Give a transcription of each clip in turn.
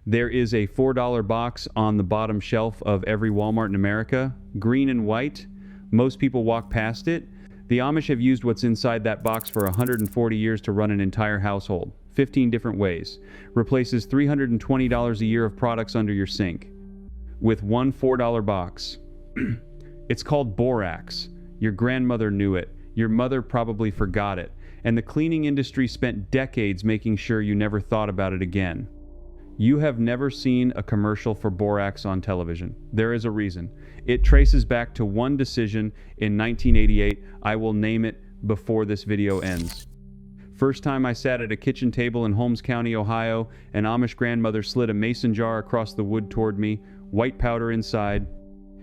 There is a $4 box on the bottom shelf of every Walmart in America, green and white. Most people walk past it. The Amish have used what's inside that box for 140 years to run an entire household, 15 different ways. Replaces $320 a year of products under your sink with one $4 box. It's called Borax. Your grandmother knew it. Your mother probably forgot it. And the cleaning industry spent decades making sure you never thought about it again. You have never seen a commercial for Borax on television. There is a reason. It traces back to one decision in 1988. I will name it before this video ends. First time I sat at a kitchen table in Holmes County, Ohio, an Amish grandmother slid a mason jar across the wood toward me, white powder inside.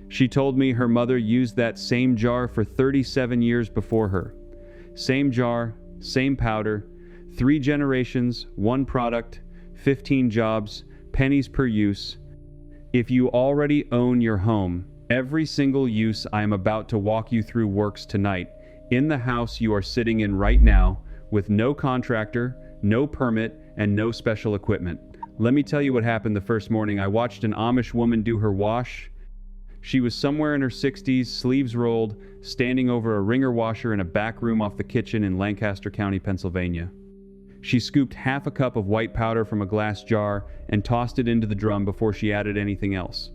She told me her mother used that same jar for 37 years before her. Same jar, same powder, 3 generations, 1 product, 15 jobs, pennies per use. If you already own your home, every single use I am about to walk you through works tonight, in the house you are sitting in right now, with no contractor, no permit, and no special equipment. Let me tell you what happened the first morning. I watched an Amish woman do her wash. She was somewhere in her 60s, sleeves rolled, standing over a wringer washer in a back room off the kitchen in Lancaster County, Pennsylvania. She scooped half a cup of white powder from a glass jar and tossed it into the drum before she added anything else.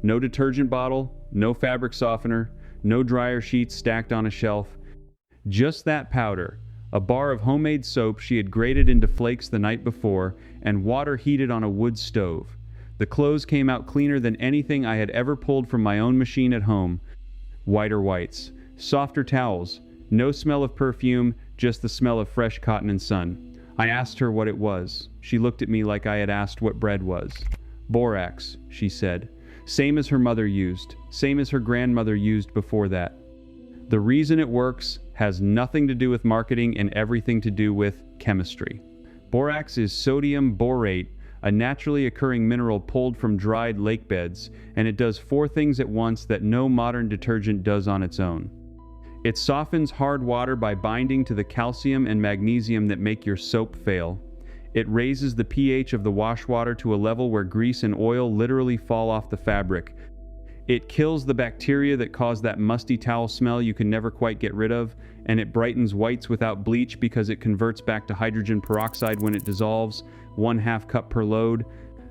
No detergent bottle, no fabric softener, no dryer sheets stacked on a shelf. Just that powder, a bar of homemade soap she had grated into flakes the night before, and water heated on a wood stove. The clothes came out cleaner than anything I had ever pulled from my own machine at home. Whiter whites, softer towels, no smell of perfume, just the smell of fresh cotton and sun. I asked her what it was. She looked at me like I had asked what bread was. Borax, she said. Same as her mother used, same as her grandmother used before that. The reason it works has nothing to do with marketing and everything to do with chemistry. Borax is sodium borate, a naturally occurring mineral pulled from dried lake beds, and it does 4 things at once that no modern detergent does on its own. It softens hard water by binding to the calcium and magnesium that make your soap fail. It raises the pH of the wash water to a level where grease and oil literally fall off the fabric. It kills the bacteria that cause that musty towel smell you can never quite get rid of, and it brightens whites without bleach because it converts back to hydrogen peroxide when it dissolves, 1/2 cup per load,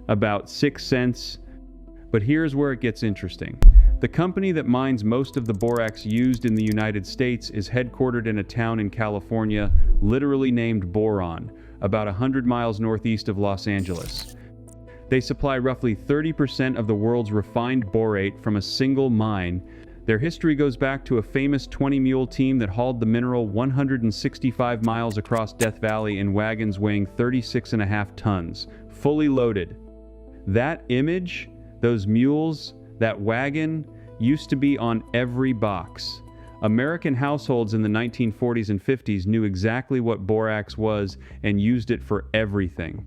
about 6 cents. But here's where it gets interesting. The company that mines most of the borax used in the United States is headquartered in a town in California, literally named Boron, about 100 miles northeast of Los Angeles. They supply roughly 30% of the world's refined borate from a single mine. Their history goes back to a famous 20-mule team that hauled the mineral 165 miles across Death Valley in wagons weighing 36.5 tons, fully loaded. That image, those mules, that wagon, used to be on every box. American households in the 1940s and 50s knew exactly what borax was and used it for everything.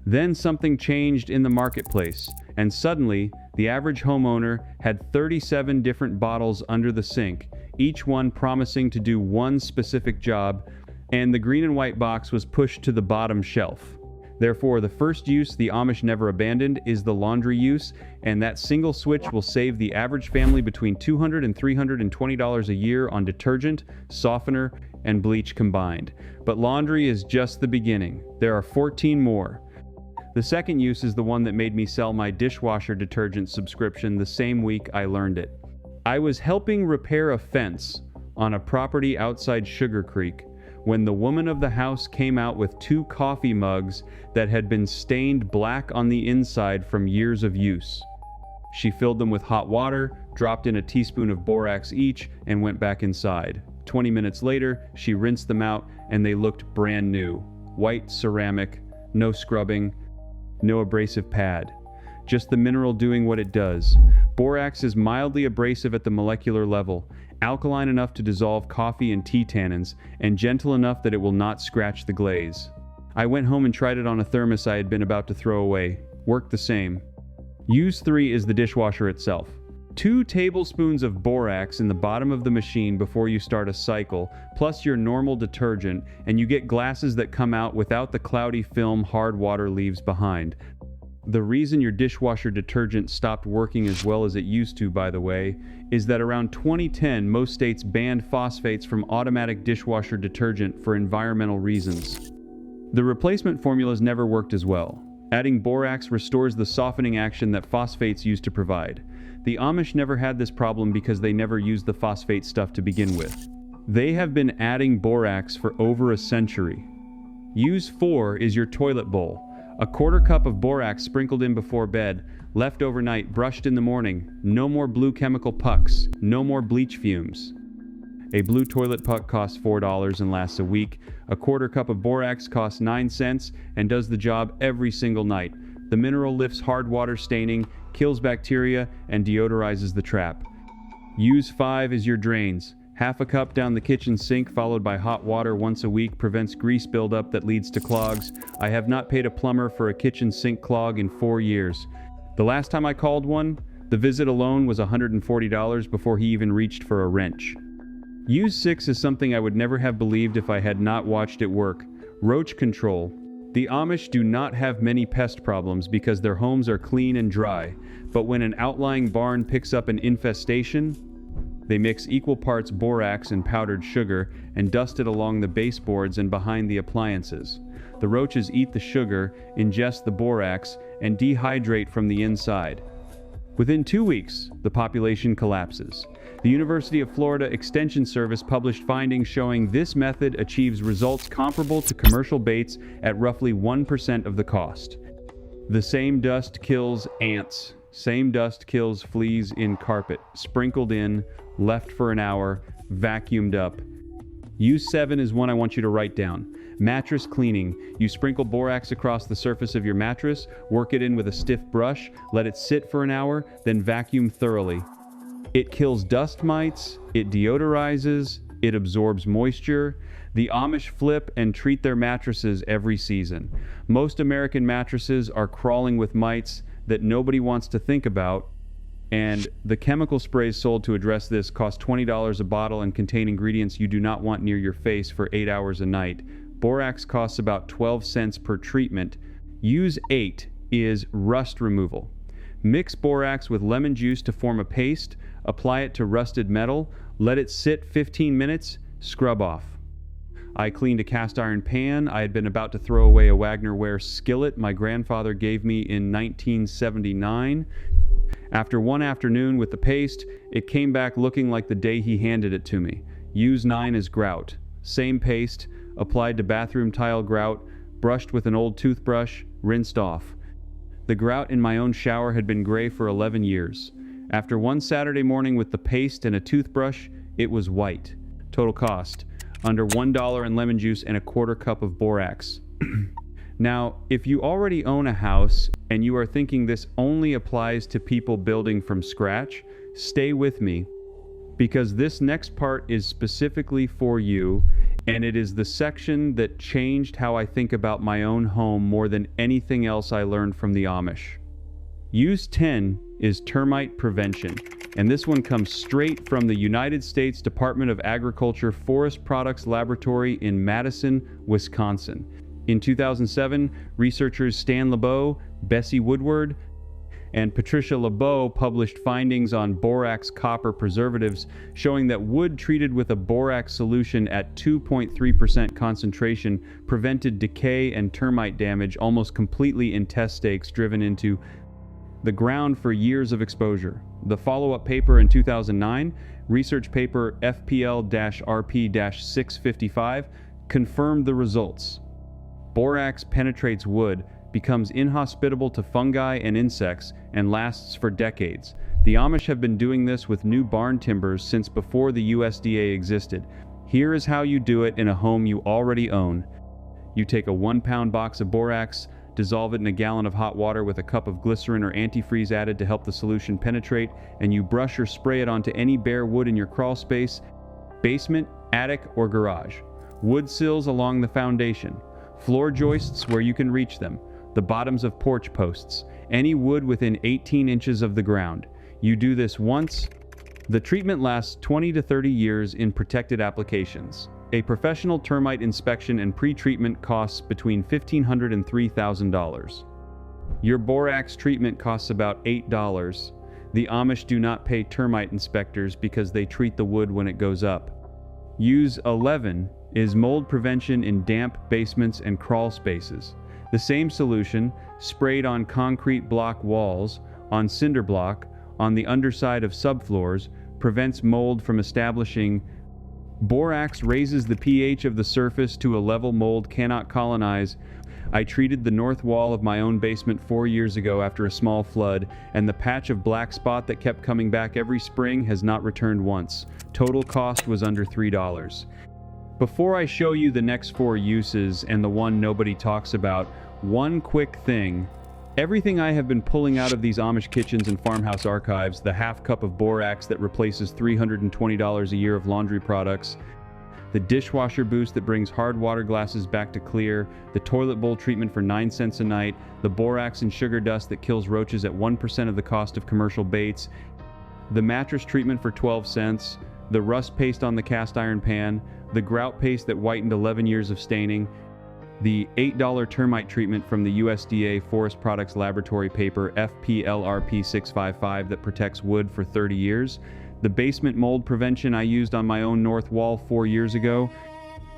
Then something changed in the marketplace, and suddenly, the average homeowner had 37 different bottles under the sink, each one promising to do one specific job, and the green and white box was pushed to the bottom shelf. Therefore, the first use the Amish never abandoned is the laundry use, and that single switch will save the average family between $200 and $320 a year on detergent, softener, and bleach combined. But laundry is just the beginning. There are 14 more. The second use is the one that made me sell my dishwasher detergent subscription the same week I learned it. I was helping repair a fence on a property outside Sugar Creek when the woman of the house came out with 2 coffee mugs that had been stained black on the inside from years of use. She filled them with hot water, dropped in a teaspoon of borax each, and went back inside. 20 minutes later, she rinsed them out, and they looked brand new. White ceramic, no scrubbing, no abrasive pad. Just the mineral doing what it does. Borax is mildly abrasive at the molecular level, alkaline enough to dissolve coffee and tea tannins, and gentle enough that it will not scratch the glaze. I went home and tried it on a thermos I had been about to throw away. Worked the same. Use 3 is the dishwasher itself. 2 tablespoons of borax in the bottom of the machine before you start a cycle, plus your normal detergent, and you get glasses that come out without the cloudy film hard water leaves behind. The reason your dishwasher detergent stopped working as well as it used to, by the way, is that around 2010, most states banned phosphates from automatic dishwasher detergent for environmental reasons. The replacement formulas never worked as well. Adding borax restores the softening action that phosphates used to provide. The Amish never had this problem because they never used the phosphate stuff to begin with. They have been adding borax for over a century. Use 4 is your toilet bowl. A quarter cup of borax sprinkled in before bed, left overnight, brushed in the morning. No more blue chemical pucks, no more bleach fumes. A blue toilet puck costs $4 and lasts a week. A quarter cup of borax costs 9 cents and does the job every single night. The mineral lifts hard water staining, kills bacteria, and deodorizes the trap. Use 5 as your drains. Half a cup down the kitchen sink followed by hot water once a week prevents grease buildup that leads to clogs. I have not paid a plumber for a kitchen sink clog in 4 years. The last time I called one, the visit alone was $140 before he even reached for a wrench. Use 6 is something I would never have believed if I had not watched it work. Roach control. The Amish do not have many pest problems because their homes are clean and dry, but when an outlying barn picks up an infestation, they mix equal parts borax and powdered sugar and dust it along the baseboards and behind the appliances. The roaches eat the sugar, ingest the borax, and dehydrate from the inside. Within 2 weeks, the population collapses. The University of Florida Extension Service published findings showing this method achieves results comparable to commercial baits at roughly 1% of the cost. The same dust kills ants. Same dust kills fleas in carpet, sprinkled in, left for an hour, vacuumed up. Use 7 is one I want you to write down. Mattress cleaning. You sprinkle borax across the surface of your mattress, work it in with a stiff brush, let it sit for an hour, then vacuum thoroughly. It kills dust mites, it deodorizes, it absorbs moisture. The Amish flip and treat their mattresses every season. Most American mattresses are crawling with mites that nobody wants to think about, and the chemical sprays sold to address this cost $20 a bottle and contain ingredients you do not want near your face for 8 hours a night. Borax costs about 12 cents per treatment. Use 8 is rust removal. Mix borax with lemon juice to form a paste, apply it to rusted metal, let it sit 15 minutes, scrub off. I cleaned a cast iron pan. I had been about to throw away a Wagner ware skillet my grandfather gave me in 1979. After one afternoon with the paste, it came back looking like the day he handed it to me. Use 9 as grout. Same paste, applied to bathroom tile grout, brushed with an old toothbrush, rinsed off. The grout in my own shower had been gray for 11 years. After one Saturday morning with the paste and a toothbrush, it was white. Total cost, under $1 in lemon juice and a quarter cup of borax. Now, if you already own a house and you are thinking this only applies to people building from scratch, stay with me, because this next part is specifically for you, and it is the section that changed how I think about my own home more than anything else I learned from the Amish. Use 10 is termite prevention, and this one comes straight from the United States Department of Agriculture Forest Products Laboratory in Madison, Wisconsin. In 2007, researchers Stan LeBeau, Bessie Woodward, and Patricia LeBeau published findings on borax copper preservatives showing that wood treated with a borax solution at 2.3% concentration prevented decay and termite damage almost completely in test stakes driven into the ground for years of exposure. The follow-up paper in 2009, research paper FPL-RP-655, confirmed the results. Borax penetrates wood, becomes inhospitable to fungi and insects, and lasts for decades. The Amish have been doing this with new barn timbers since before the USDA existed. Here is how you do it in a home you already own. You take a 1-pound box of borax, dissolve it in a gallon of hot water with a cup of glycerin or antifreeze added to help the solution penetrate, and you brush or spray it onto any bare wood in your crawl space, basement, attic, or garage. Wood sills along the foundation. Floor joists where you can reach them. The bottoms of porch posts. Any wood within 18 inches of the ground. You do this once. The treatment lasts 20 to 30 years in protected applications. A professional termite inspection and pre-treatment costs between $1,500 and $3,000. Your borax treatment costs about $8. The Amish do not pay termite inspectors because they treat the wood when it goes up. Use 11 is mold prevention in damp basements and crawl spaces. The same solution, sprayed on concrete block walls, on cinder block, on the underside of subfloors, prevents mold from establishing. Borax raises the pH of the surface to a level mold cannot colonize. I treated the north wall of my own basement 4 years ago after a small flood, and the patch of black spot that kept coming back every spring has not returned once. Total cost was under $3. Before I show you the next 4 uses and the one nobody talks about, one quick thing. Everything I have been pulling out of these Amish kitchens and farmhouse archives, the half cup of borax that replaces $320 a year of laundry products, the dishwasher boost that brings hard water glasses back to clear, the toilet bowl treatment for 9 cents a night, the borax and sugar dust that kills roaches at 1% of the cost of commercial baits, the mattress treatment for 12 cents, the rust paste on the cast iron pan, the grout paste that whitened 11 years of staining, the $8 termite treatment from the USDA Forest Products Laboratory paper FPLRP 655 that protects wood for 30 years, the basement mold prevention I used on my own north wall 4 years ago,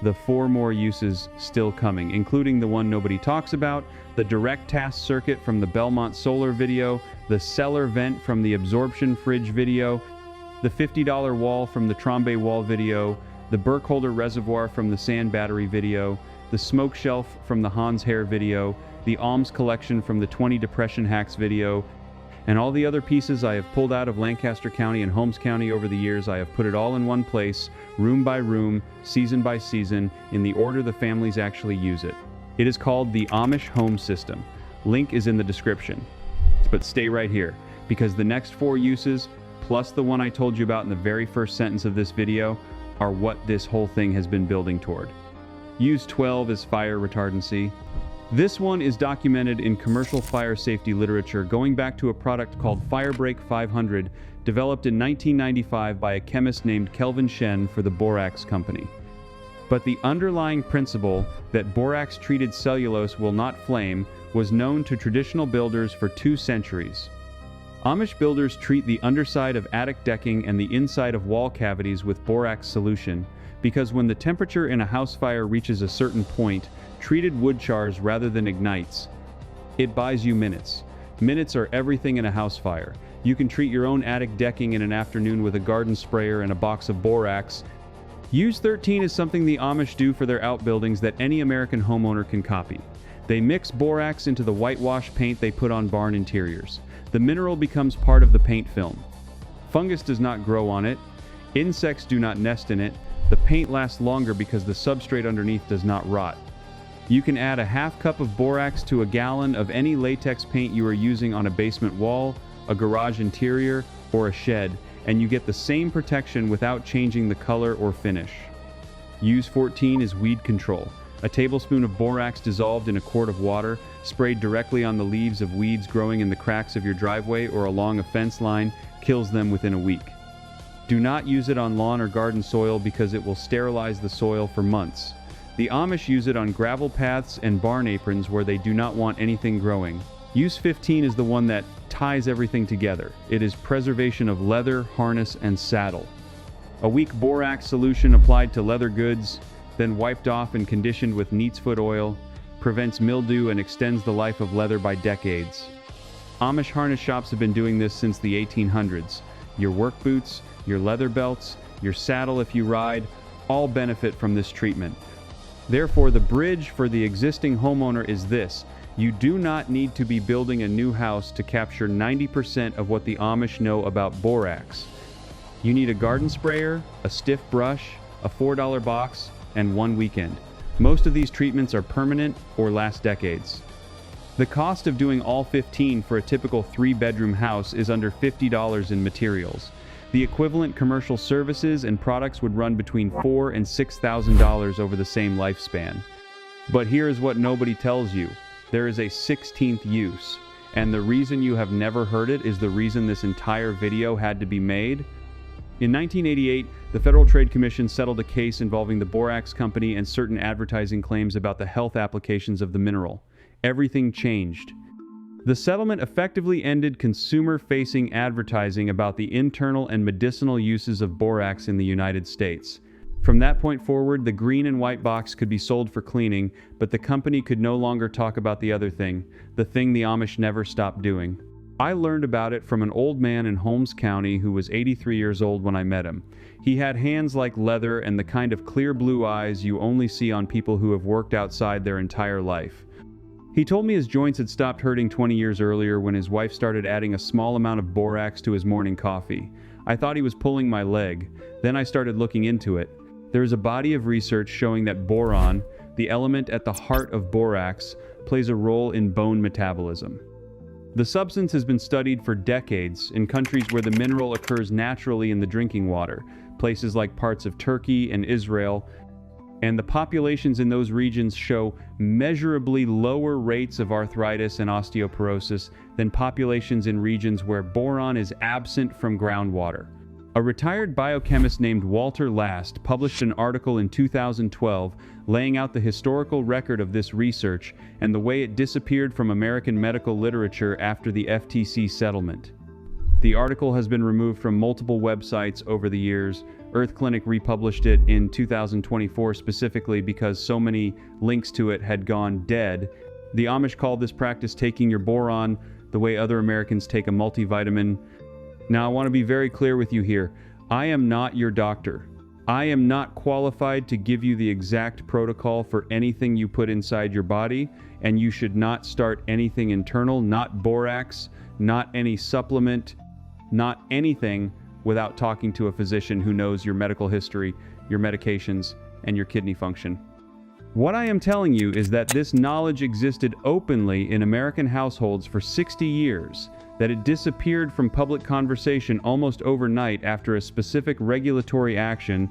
the 4 more uses still coming, including the one nobody talks about, the direct task circuit from the Belmont solar video, the cellar vent from the absorption fridge video, the $50 wall from the Trombe wall video, the Burkholder reservoir from the sand battery video, the smoke shelf from the Hans Hair video, the Alms collection from the 20 depression hacks video, and all the other pieces I have pulled out of Lancaster County and Holmes County over the years. I have put it all in one place, room by room, season by season, in the order the families actually use it. It is called the Amish Home System. Link is in the description. But stay right here, because the next 4 uses, plus the one I told you about in the very first sentence of this video, are what this whole thing has been building toward. Use 12 as fire retardancy. This one is documented in commercial fire safety literature going back to a product called Firebreak 500, developed in 1995 by a chemist named Kelvin Shen for the Borax Company. But the underlying principle that borax-treated cellulose will not flame was known to traditional builders for 2 centuries. Amish builders treat the underside of attic decking and the inside of wall cavities with borax solution, because when the temperature in a house fire reaches a certain point, treated wood chars rather than ignites. It buys you minutes. Minutes are everything in a house fire. You can treat your own attic decking in an afternoon with a garden sprayer and a box of borax. Use 13 is something the Amish do for their outbuildings that any American homeowner can copy. They mix borax into the whitewash paint they put on barn interiors. The mineral becomes part of the paint film. Fungus does not grow on it. Insects do not nest in it. The paint lasts longer because the substrate underneath does not rot. You can add a half cup of borax to a gallon of any latex paint you are using on a basement wall, a garage interior, or a shed, and you get the same protection without changing the color or finish. Use 14 is weed control. A tablespoon of borax dissolved in a quart of water, sprayed directly on the leaves of weeds growing in the cracks of your driveway or along a fence line, kills them within a week. Do not use it on lawn or garden soil because it will sterilize the soil for months. The Amish use it on gravel paths and barn aprons where they do not want anything growing. Use 15 is the one that ties everything together. It is preservation of leather, harness, and saddle. A weak borax solution applied to leather goods, then wiped off and conditioned with neat's foot oil, prevents mildew and extends the life of leather by decades. Amish harness shops have been doing this since the 1800s. Your work boots, your leather belts, your saddle if you ride, all benefit from this treatment. Therefore, the bridge for the existing homeowner is this: you do not need to be building a new house to capture 90% of what the Amish know about borax. You need a garden sprayer, a stiff brush, a $4 box, and 1 weekend. Most of these treatments are permanent or last decades. The cost of doing all 15 for a typical 3-bedroom house is under $50 in materials. The equivalent commercial services and products would run between $4,000 and $6,000 over the same lifespan. But here is what nobody tells you. There is a 16th use, and the reason you have never heard it is the reason this entire video had to be made. In 1988, the Federal Trade Commission settled a case involving the Borax Company and certain advertising claims about the health applications of the mineral. Everything changed. The settlement effectively ended consumer-facing advertising about the internal and medicinal uses of borax in the United States. From that point forward, the green and white box could be sold for cleaning, but the company could no longer talk about the other thing, the thing the Amish never stopped doing. I learned about it from an old man in Holmes County who was 83 years old when I met him. He had hands like leather and the kind of clear blue eyes you only see on people who have worked outside their entire life. He told me his joints had stopped hurting 20 years earlier when his wife started adding a small amount of borax to his morning coffee. I thought he was pulling my leg. Then I started looking into it. There is a body of research showing that boron, the element at the heart of borax, plays a role in bone metabolism. The substance has been studied for decades in countries where the mineral occurs naturally in the drinking water, places like parts of Turkey and Israel, and the populations in those regions show measurably lower rates of arthritis and osteoporosis than populations in regions where boron is absent from groundwater. A retired biochemist named Walter Last published an article in 2012 laying out the historical record of this research and the way it disappeared from American medical literature after the FTC settlement. The article has been removed from multiple websites over the years. Earth Clinic republished it in 2024 specifically because so many links to it had gone dead. The Amish called this practice taking your boron the way other Americans take a multivitamin. Now, I want to be very clear with you here. I am not your doctor. I am not qualified to give you the exact protocol for anything you put inside your body, and you should not start anything internal, not borax, not any supplement, not anything without talking to a physician who knows your medical history, your medications, and your kidney function. What I am telling you is that this knowledge existed openly in American households for 60 years, that it disappeared from public conversation almost overnight after a specific regulatory action,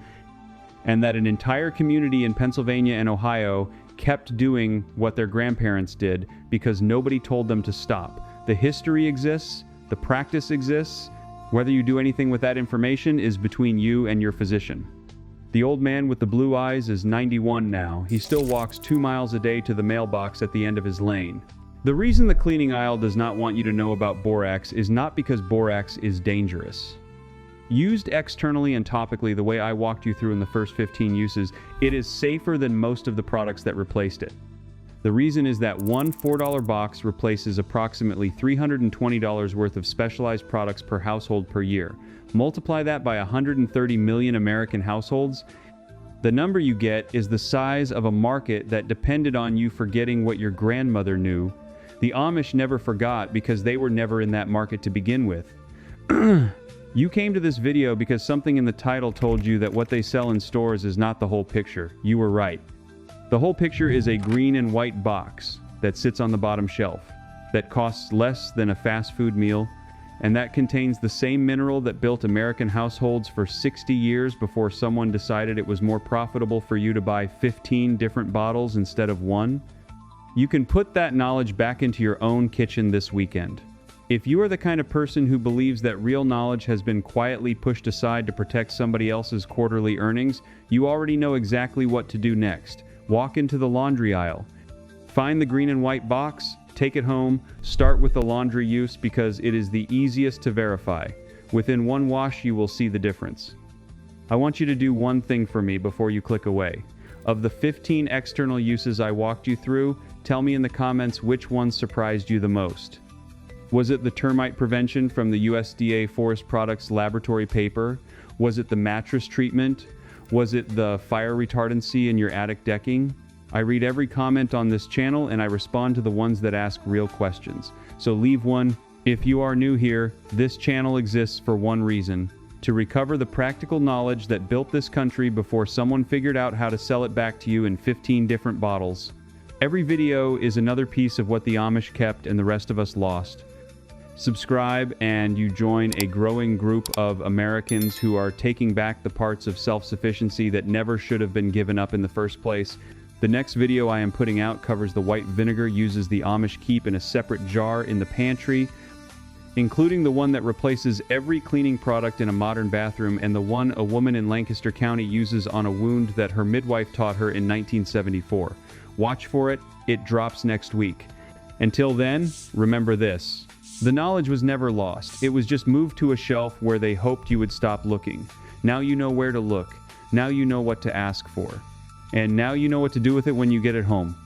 and that an entire community in Pennsylvania and Ohio kept doing what their grandparents did because nobody told them to stop. The history exists, the practice exists. Whether you do anything with that information is between you and your physician. The old man with the blue eyes is 91 now. He still walks 2 miles a day to the mailbox at the end of his lane. The reason the cleaning aisle does not want you to know about borax is not because borax is dangerous. Used externally and topically the way I walked you through in the first 15 uses, it is safer than most of the products that replaced it. The reason is that one $4 box replaces approximately $320 worth of specialized products per household per year. Multiply that by 130 million American households. The number you get is the size of a market that depended on you forgetting what your grandmother knew. The Amish never forgot because they were never in that market to begin with. You came to this video because something in the title told you that what they sell in stores is not the whole picture. You were right. The whole picture is a green and white box that sits on the bottom shelf, that costs less than a fast food meal, and that contains the same mineral that built American households for 60 years before someone decided it was more profitable for you to buy 15 different bottles instead of one. You can put that knowledge back into your own kitchen this weekend. If you are the kind of person who believes that real knowledge has been quietly pushed aside to protect somebody else's quarterly earnings, you already know exactly what to do next. Walk into the laundry aisle. Find the green and white box, take it home, start with the laundry use because it is the easiest to verify. Within one wash, you will see the difference. I want you to do one thing for me before you click away. Of the 15 external uses I walked you through, tell me in the comments which one surprised you the most. Was it the termite prevention from the USDA Forest Products laboratory paper? Was it the mattress treatment? Was it the fire retardancy in your attic decking? I read every comment on this channel and I respond to the ones that ask real questions. So leave one. If you are new here, this channel exists for one reason: to recover the practical knowledge that built this country before someone figured out how to sell it back to you in 15 different bottles. Every video is another piece of what the Amish kept and the rest of us lost. Subscribe and you join a growing group of Americans who are taking back the parts of self-sufficiency that never should have been given up in the first place. The next video I am putting out covers the white vinegar uses the Amish keep in a separate jar in the pantry, including the one that replaces every cleaning product in a modern bathroom and the one a woman in Lancaster County uses on a wound that her midwife taught her in 1974. Watch for it. It drops next week. Until then, remember this. The knowledge was never lost. It was just moved to a shelf where they hoped you would stop looking. Now you know where to look. Now you know what to ask for. And now you know what to do with it when you get it home.